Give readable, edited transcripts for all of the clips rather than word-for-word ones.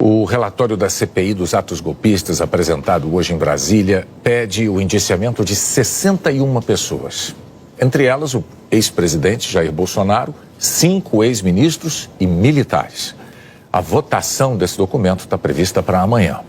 O relatório da CPI dos atos golpistas, apresentado hoje em Brasília, pede o indiciamento de 61 pessoas. Entre elas, o ex-presidente Jair Bolsonaro, 5 ex-ministros e militares. A votação desse documento está prevista para amanhã.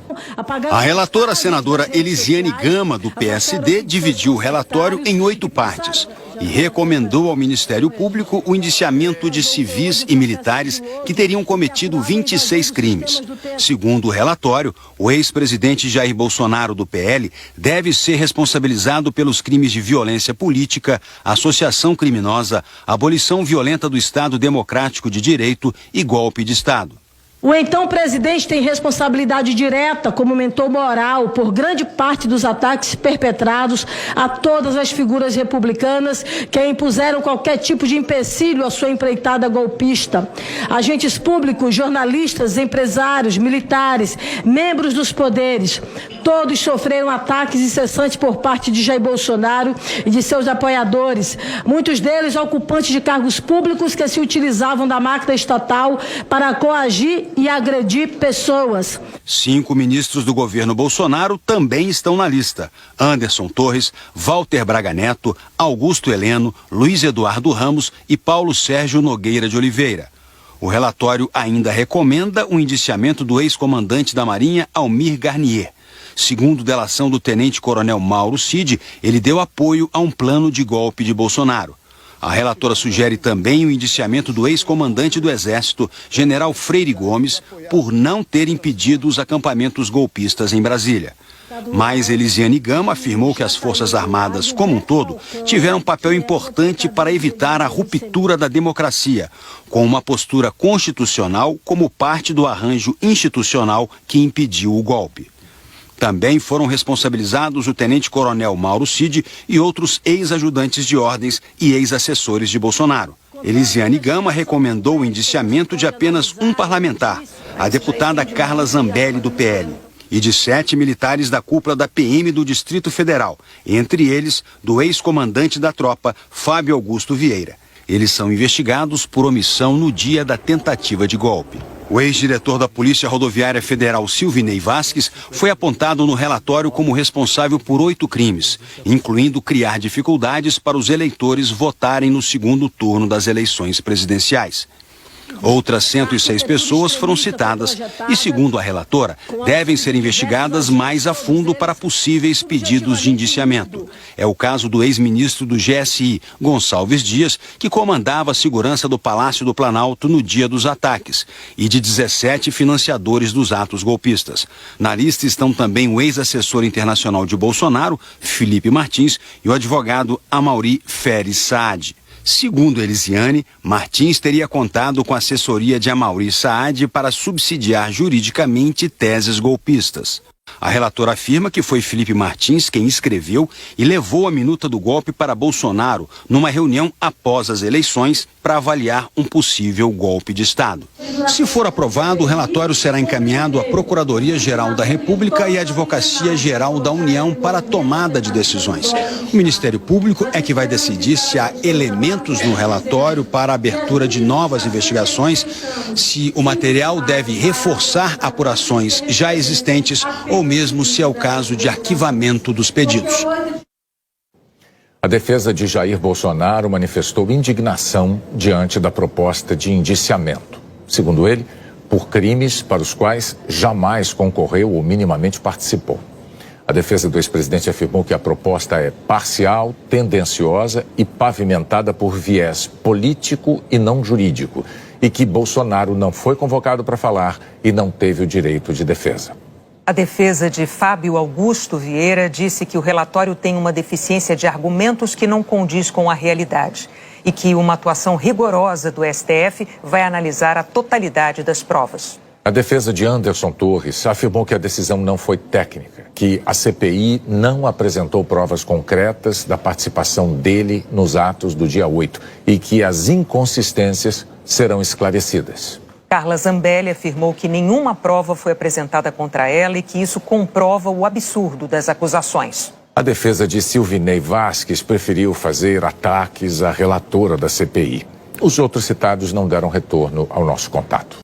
A relatora senadora Elisiane Gama, do PSD, dividiu o relatório em 8 partes e recomendou ao Ministério Público o indiciamento de civis e militares que teriam cometido 26 crimes. Segundo o relatório, o ex-presidente Jair Bolsonaro, do PL, deve ser responsabilizado pelos crimes de violência política, associação criminosa, abolição violenta do Estado Democrático de Direito e golpe de Estado. O então presidente tem responsabilidade direta como mentor moral por grande parte dos ataques perpetrados a todas as figuras republicanas que impuseram qualquer tipo de empecilho à sua empreitada golpista. Agentes públicos, jornalistas, empresários, militares, membros dos poderes, todos sofreram ataques incessantes por parte de Jair Bolsonaro e de seus apoiadores, muitos deles ocupantes de cargos públicos que se utilizavam da máquina estatal para coagir e agredir pessoas. 5 ministros do governo Bolsonaro também estão na lista: Anderson Torres, Walter Braga Neto, Augusto Heleno, Luiz Eduardo Ramos e Paulo Sérgio Nogueira de Oliveira. O relatório ainda recomenda o indiciamento do ex-comandante da Marinha, Almir Garnier. Segundo delação do tenente-coronel Mauro Cid, ele deu apoio a um plano de golpe de Bolsonaro. A relatora sugere também o indiciamento do ex-comandante do Exército, general Freire Gomes, por não ter impedido os acampamentos golpistas em Brasília. Mas Elisiane Gama afirmou que as Forças Armadas, como um todo, tiveram um papel importante para evitar a ruptura da democracia, com uma postura constitucional como parte do arranjo institucional que impediu o golpe. Também foram responsabilizados o tenente-coronel Mauro Cid e outros ex-ajudantes de ordens e ex-assessores de Bolsonaro. Elisiane Gama recomendou o indiciamento de apenas um parlamentar, a deputada Carla Zambelli, do PL, e de 7 militares da cúpula da PM do Distrito Federal, entre eles do ex-comandante da tropa, Fábio Augusto Vieira. Eles são investigados por omissão no dia da tentativa de golpe. O ex-diretor da Polícia Rodoviária Federal, Silvinei Vasques, foi apontado no relatório como responsável por 8 crimes, incluindo criar dificuldades para os eleitores votarem no segundo turno das eleições presidenciais. Outras 106 pessoas foram citadas e, segundo a relatora, devem ser investigadas mais a fundo para possíveis pedidos de indiciamento. É o caso do ex-ministro do GSI, Gonçalves Dias, que comandava a segurança do Palácio do Planalto no dia dos ataques, e de 17 financiadores dos atos golpistas. Na lista estão também o ex-assessor internacional de Bolsonaro, Felipe Martins, e o advogado Amaury Feres Saad. Segundo Elisiane, Martins teria contado com a assessoria de Amaury Saad para subsidiar juridicamente teses golpistas. A relatora afirma que foi Felipe Martins quem escreveu e levou a minuta do golpe para Bolsonaro numa reunião após as eleições para avaliar um possível golpe de Estado. Se for aprovado, o relatório será encaminhado à Procuradoria-Geral da República e à Advocacia-Geral da União para a tomada de decisões. O Ministério Público é que vai decidir se há elementos no relatório para a abertura de novas investigações, se o material deve reforçar apurações já existentes ou mesmo se é o caso de arquivamento dos pedidos. A defesa de Jair Bolsonaro manifestou indignação diante da proposta de indiciamento. Segundo ele, por crimes para os quais jamais concorreu ou minimamente participou. A defesa do ex-presidente afirmou que a proposta é parcial, tendenciosa e pavimentada por viés político e não jurídico, e que Bolsonaro não foi convocado para falar e não teve o direito de defesa. A defesa de Fábio Augusto Vieira disse que o relatório tem uma deficiência de argumentos que não condiz com a realidade e que uma atuação rigorosa do STF vai analisar a totalidade das provas. A defesa de Anderson Torres afirmou que a decisão não foi técnica, que a CPI não apresentou provas concretas da participação dele nos atos do dia 8 e que as inconsistências serão esclarecidas. Carla Zambelli afirmou que nenhuma prova foi apresentada contra ela e que isso comprova o absurdo das acusações. A defesa de Silvinei Vasques preferiu fazer ataques à relatora da CPI. Os outros citados não deram retorno ao nosso contato.